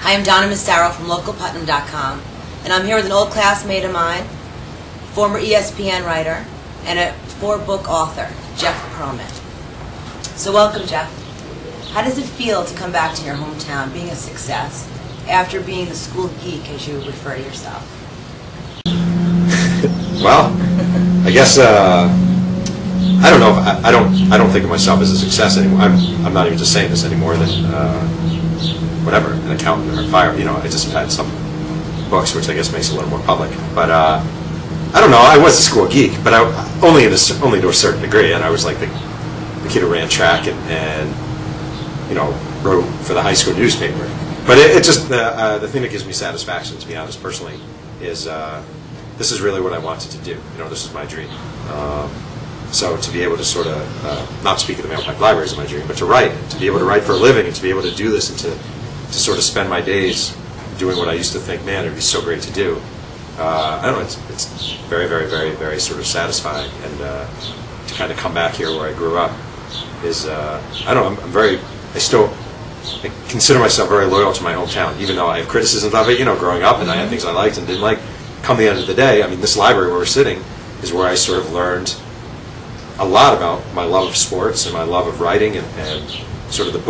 I am Donna Massaro from localputnam.com, and I'm here with an old classmate of mine, former ESPN writer, and a 4-book author, Jeff Pearlman. So welcome, Jeff. How does it feel to come back to your hometown, being a success, after being the school geek, as you refer to yourself? Well, I guess I don't know. I don't think of myself as a success anymore. I'm not even just saying this anymore than whatever, an accountant or a fire. You know, I just have had some books, which I guess makes it a little more public. But I don't know. I was a school geek, but only to a certain degree. And I was like the kid who ran track and you know, wrote for the high school newspaper. But it just the thing that gives me satisfaction, to be honest, personally, is this is really what I wanted to do. You know, this is my dream. So to be able to sort of, not speak of the Mahopac Library as my dream, but to write, to be able to write for a living, and to be able to do this, and to sort of spend my days doing what I used to think, man, it would be so great to do. I don't know, it's very, very, very, very sort of satisfying, and to kind of come back here where I grew up is, I don't know, I consider myself very loyal to my hometown, even though I have criticisms of it, you know, growing up, and I had things I liked and didn't like. Come the end of the day, I mean, this library where we're sitting is where I sort of learned a lot about my love of sports and my love of writing, and sort of the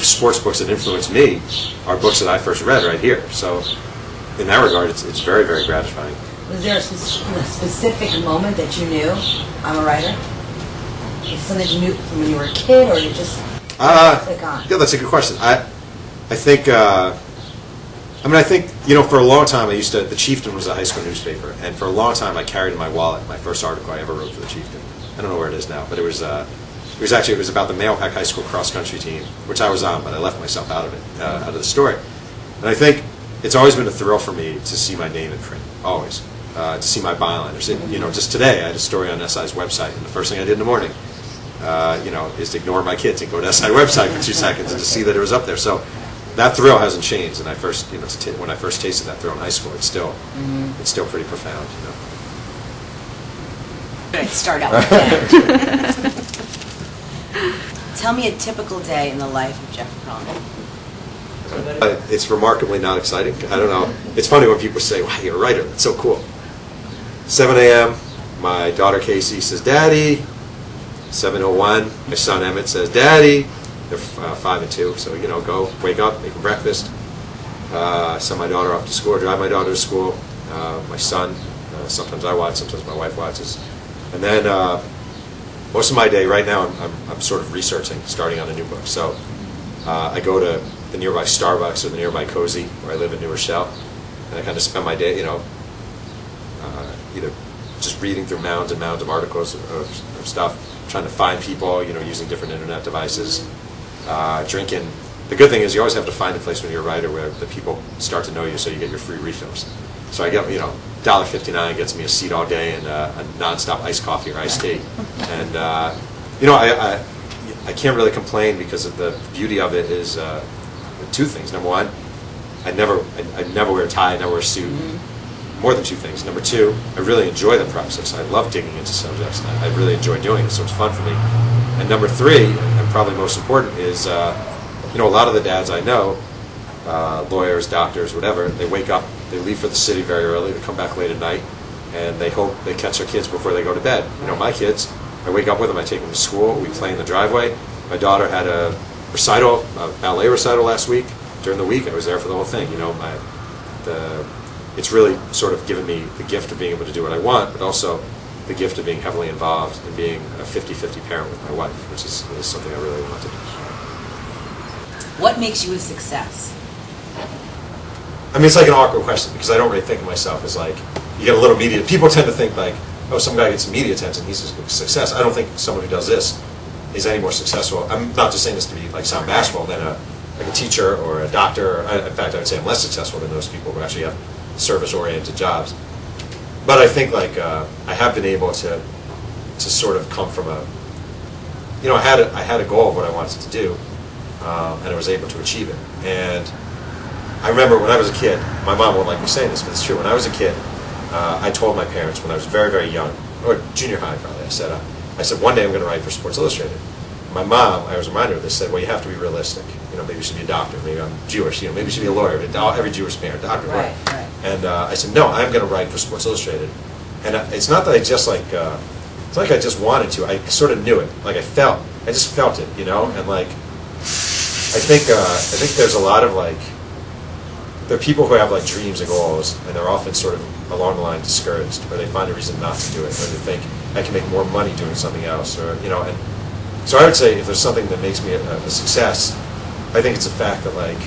sports books that influenced me are books that I first read right here. So in that regard, it's very, very gratifying. Was there a specific moment that you knew, I'm a writer? Is something you knew from when you were a kid, or you just click on? Yeah, that's a good question. I think, I think, you know, for a long time the Chieftain was a high school newspaper, and for a long time I carried in my wallet my first article I ever wrote for the Chieftain. I don't know where it is now, but it was about the Mahopac High School cross country team, which I was on, but I left myself out of it, out of the story. And I think it's always been a thrill for me to see my name in print, always, to see my byliners. You know, just today I had a story on SI's website, and the first thing I did in the morning, you know, is to ignore my kids and go to SI website for 2 seconds and to see that it was up there. So that thrill hasn't changed. And when I first tasted that thrill in high school, it's still pretty profound. You know. I'd start out with that. Tell me a typical day in the life of Jeff Pearlman. It's remarkably not exciting. I don't know. It's funny when people say, wow, you're a writer. That's so cool. 7 a.m., my daughter Casey says, Daddy. 7:01, my son Emmett says, Daddy. They're 5 and 2, so, you know, go, wake up, make breakfast, send my daughter off to school, drive my daughter to school. My son, sometimes I watch, sometimes my wife watches. And then most of my day right now I'm sort of researching, starting on a new book. So I go to the nearby Starbucks or the nearby Cozy, where I live in New Rochelle, and I kind of spend my day, you know, either just reading through mounds and mounds of articles of stuff, trying to find people, you know, using different internet devices, drinking. The good thing is you always have to find a place when you're a writer where the people start to know you, so you get your free refills. So I get, you know, $1.59 gets me a seat all day and a non-stop iced coffee or iced tea. And, you know, I can't really complain, because of the beauty of it is 2 things. Number one, I never wear a tie, I never wear a suit. More than 2 things. Number 2, I really enjoy the process. I love digging into subjects, and I really enjoy doing it, so it's fun for me. And number 3, and probably most important, is you know, a lot of the dads I know, lawyers, doctors, whatever, they wake up, they leave for the city very early, they come back late at night, and they hope they catch their kids before they go to bed. You know, my kids, I wake up with them, I take them to school, we play in the driveway. My daughter had a recital, a ballet recital last week. During the week, I was there for the whole thing. You know, it's really sort of given me the gift of being able to do what I want, but also the gift of being heavily involved and being a 50-50 parent with my wife, which is something I really wanted. What makes you a success? I mean, it's like an awkward question, because I don't really think of myself as like, you get a little media. People tend to think like, oh, some guy gets some media attention, he's a success. I don't think someone who does this is any more successful. I'm not just saying this to be like sound bashful than like a teacher or a doctor. In fact, I would say I'm less successful than those people who actually have service-oriented jobs. But I think like I have been able to sort of come from a, you know, I had a goal of what I wanted to do, and I was able to achieve it. And I remember when I was a kid, my mom won't like me saying this, but it's true. When I was a kid, I told my parents when I was very, very young, or junior high probably, I said one day I'm going to write for Sports Illustrated. my mom, I was reminded of this, said, well, you have to be realistic. You know, maybe you should be a doctor. Maybe I'm Jewish. You know, maybe you should be a lawyer. Every Jewish parent, doctor, lawyer. Right. And I said, no, I'm going to write for Sports Illustrated. And it's not that I just like, it's like I just wanted to. I sort of knew it. Like I just felt it, you know. And like, I think there's a lot of like, there are people who have like dreams and goals, and they're often sort of along the line discouraged, or they find a reason not to do it, or they think I can make more money doing something else, or you know. And so I would say if there's something that makes me a success, I think it's the fact that like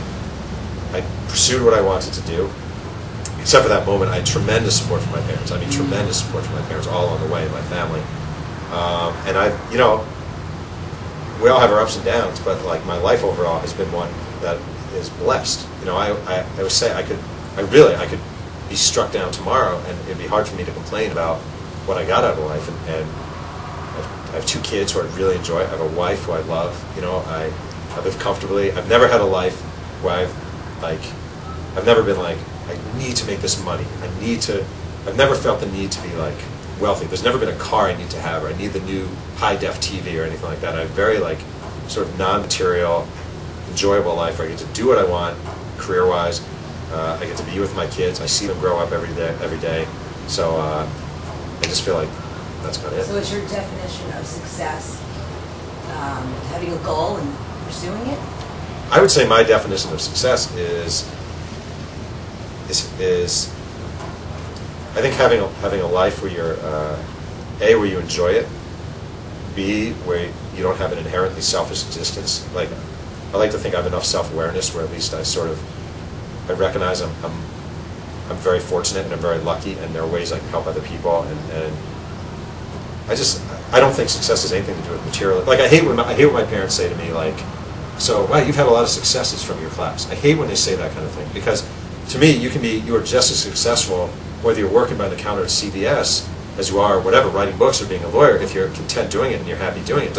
I pursued what I wanted to do. Except for that moment, I had tremendous support from my parents. I mean, tremendous support from my parents all along the way, my family. And you know, we all have our ups and downs, but like my life overall has been one that is blessed. You know, I would say I could be struck down tomorrow, and it'd be hard for me to complain about what I got out of life. And I have 2 kids who I really enjoy. I have a wife who I love. You know, I live comfortably. I've never had a life where I've never been like, I need to make this money. I've never felt the need to be like wealthy. There's never been a car I need to have, or I need the new high-def TV or anything like that. I have very like sort of non-material, enjoyable life where I get to do what I want, career-wise. I get to be with my kids. I see them grow up every day. So I just feel like that's kind of it. So is your definition of success having a goal and pursuing it? I would say my definition of success is I think having a life where you're A, where you enjoy it, B, where you don't have an inherently selfish existence. Like I like to think I have enough self-awareness where at least I recognize I'm very fortunate and I'm very lucky, and there are ways I can help other people, and I don't think success has anything to do with material. Like I hate when my parents say to me like, so wow, you've had a lot of successes from your class. I hate when they say that kind of thing, because to me, you are just as successful whether you're working by the counter at CVS as you are whatever, writing books or being a lawyer, if you're content doing it and you're happy doing it.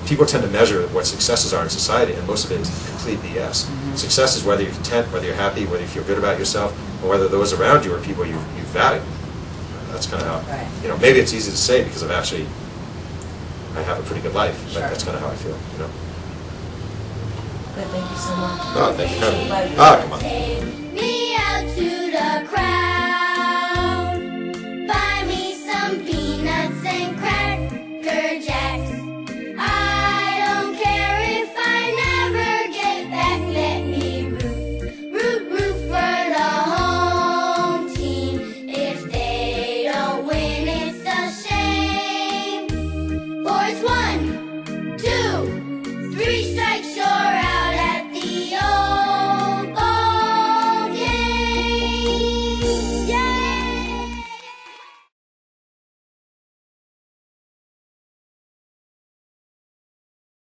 People tend to measure what successes are in society, and most of it is complete BS. Mm-hmm. Success is whether you're content, whether you're happy, whether you feel good about yourself, and whether those around you are people you value. That's kind of how, you know, maybe it's easy to say because I have a pretty good life, but that's kind of how I feel, you know. Good, thank you so much. Oh, thank you. Come on.